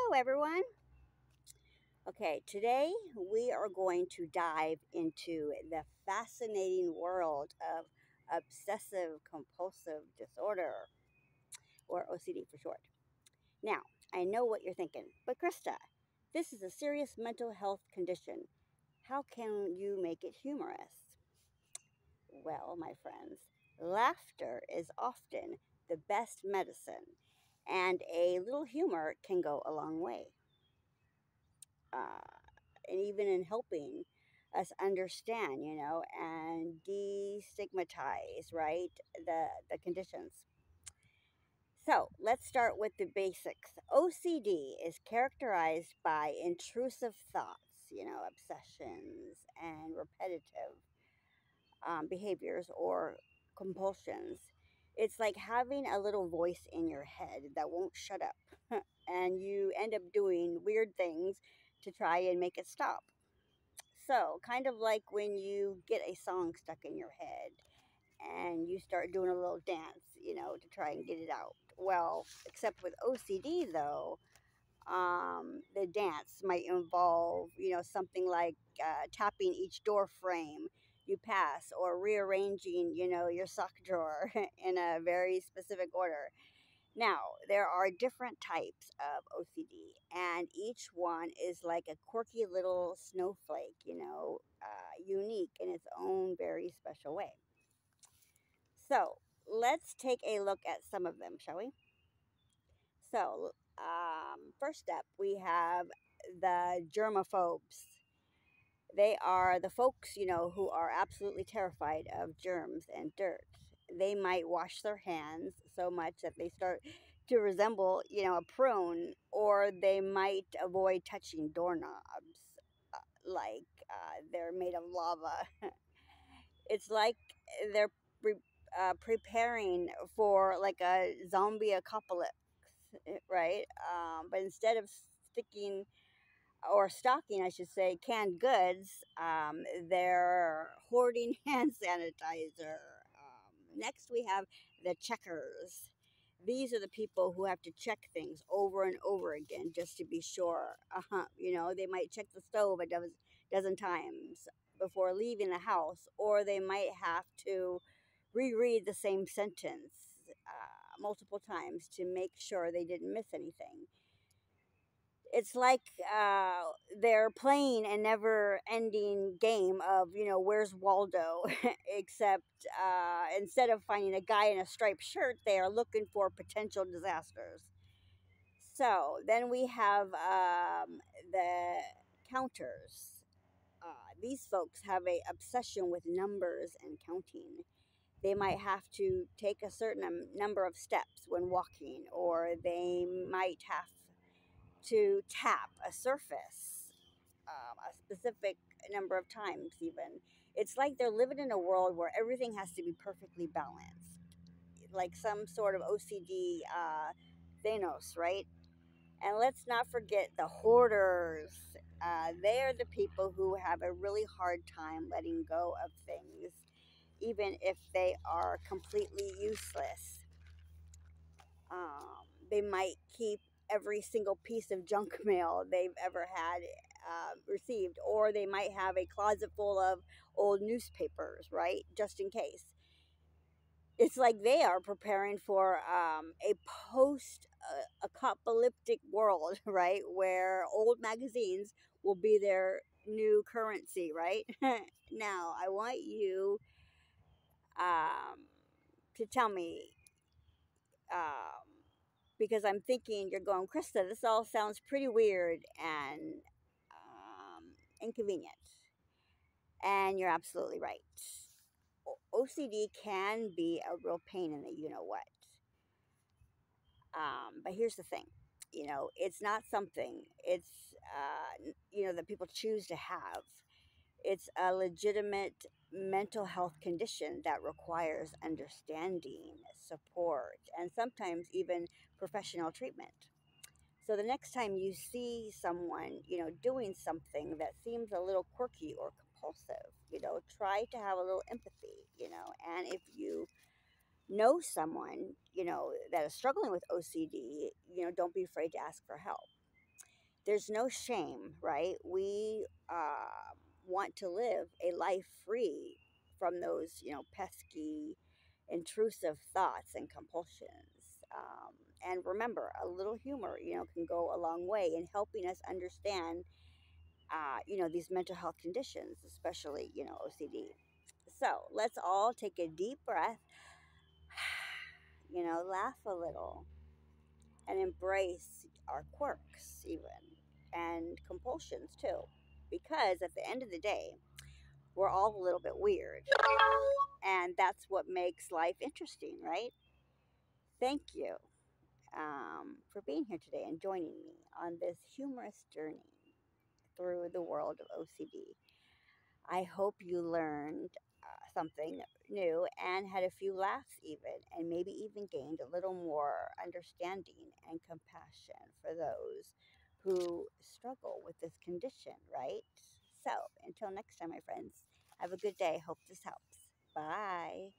Hello, everyone. Okay, today we are going to dive into the fascinating world of obsessive compulsive disorder, or OCD for short. Now, I know what you're thinking, but Krista, this is a serious mental health condition. How can you make it humorous? Well, my friends, laughter is often the best medicine, and a little humor can go a long way. Uh, and even in helping us understand, and destigmatize, right, the conditions. So let's start with the basics. OCD is characterized by intrusive thoughts, obsessions and repetitive behaviors or compulsions. It's like having a little voice in your head that won't shut up, and you end up doing weird things to try and make it stop. So, kind of like when you get a song stuck in your head and you start doing a little dance, to try and get it out. Well, except with OCD, though, the dance might involve, something like tapping each door frame you pass or rearranging, your sock drawer in a very specific order. Now, there are different types of OCD, and each one is like a quirky little snowflake, unique in its own very special way. So, let's take a look at some of them, shall we? So, first up, we have the germaphobes. They are the folks, who are absolutely terrified of germs and dirt. They might wash their hands so much that they start to resemble, a prune, or they might avoid touching doorknobs they're made of lava. It's like they're preparing for like a zombie apocalypse, right? But instead of sticking or stocking, I should say, canned goods, they're hoarding hand sanitizer. Next, we have the checkers. These are the people who have to check things over and over again just to be sure. They might check the stove a dozen times before leaving the house, or they might have to reread the same sentence multiple times to make sure they didn't miss anything. It's like they're playing a never ending game of, where's Waldo? Except instead of finding a guy in a striped shirt, they are looking for potential disasters. So then we have the counters. These folks have a obsession with numbers and counting. They might have to take a certain number of steps when walking, or they might have to tap a surface a specific number of times, even. It's like they're living in a world where everything has to be perfectly balanced, like some sort of OCD Thanos, right? And let's not forget the hoarders. They are the people who have a really hard time letting go of things, even if they are completely useless. They might keep every single piece of junk mail they've ever had received, or they might have a closet full of old newspapers, right? Just in case. It's like they are preparing for a post apocalyptic world, right? Where old magazines will be their new currency, right? Now, I want you um, to tell me um, because I'm thinking you're going, Krista, this all sounds pretty weird and inconvenient. And you're absolutely right. OCD can be a real pain in the you know what. But here's the thing, it's not something, that people choose to have. It's a legitimate mental health condition that requires understanding, support, and sometimes even professional treatment. So the next time you see someone, doing something that seems a little quirky or compulsive, try to have a little empathy, and if you know someone, that is struggling with OCD, don't be afraid to ask for help. there's no shame, right? We want to live a life free from those, pesky, intrusive thoughts and compulsions. And remember, a little humor, can go a long way in helping us understand, these mental health conditions, especially, OCD. So let's all take a deep breath, laugh a little, and embrace our quirks, even, and compulsions too. Because at the end of the day, we're all a little bit weird. And that's what makes life interesting, right? Thank you for being here today and joining me on this humorous journey through the world of OCD. I hope you learned something new and had a few laughs, even, and maybe even gained a little more understanding and compassion for those who struggle with this condition, right? So, until next time, my friends, have a good day. Hope this helps. Bye.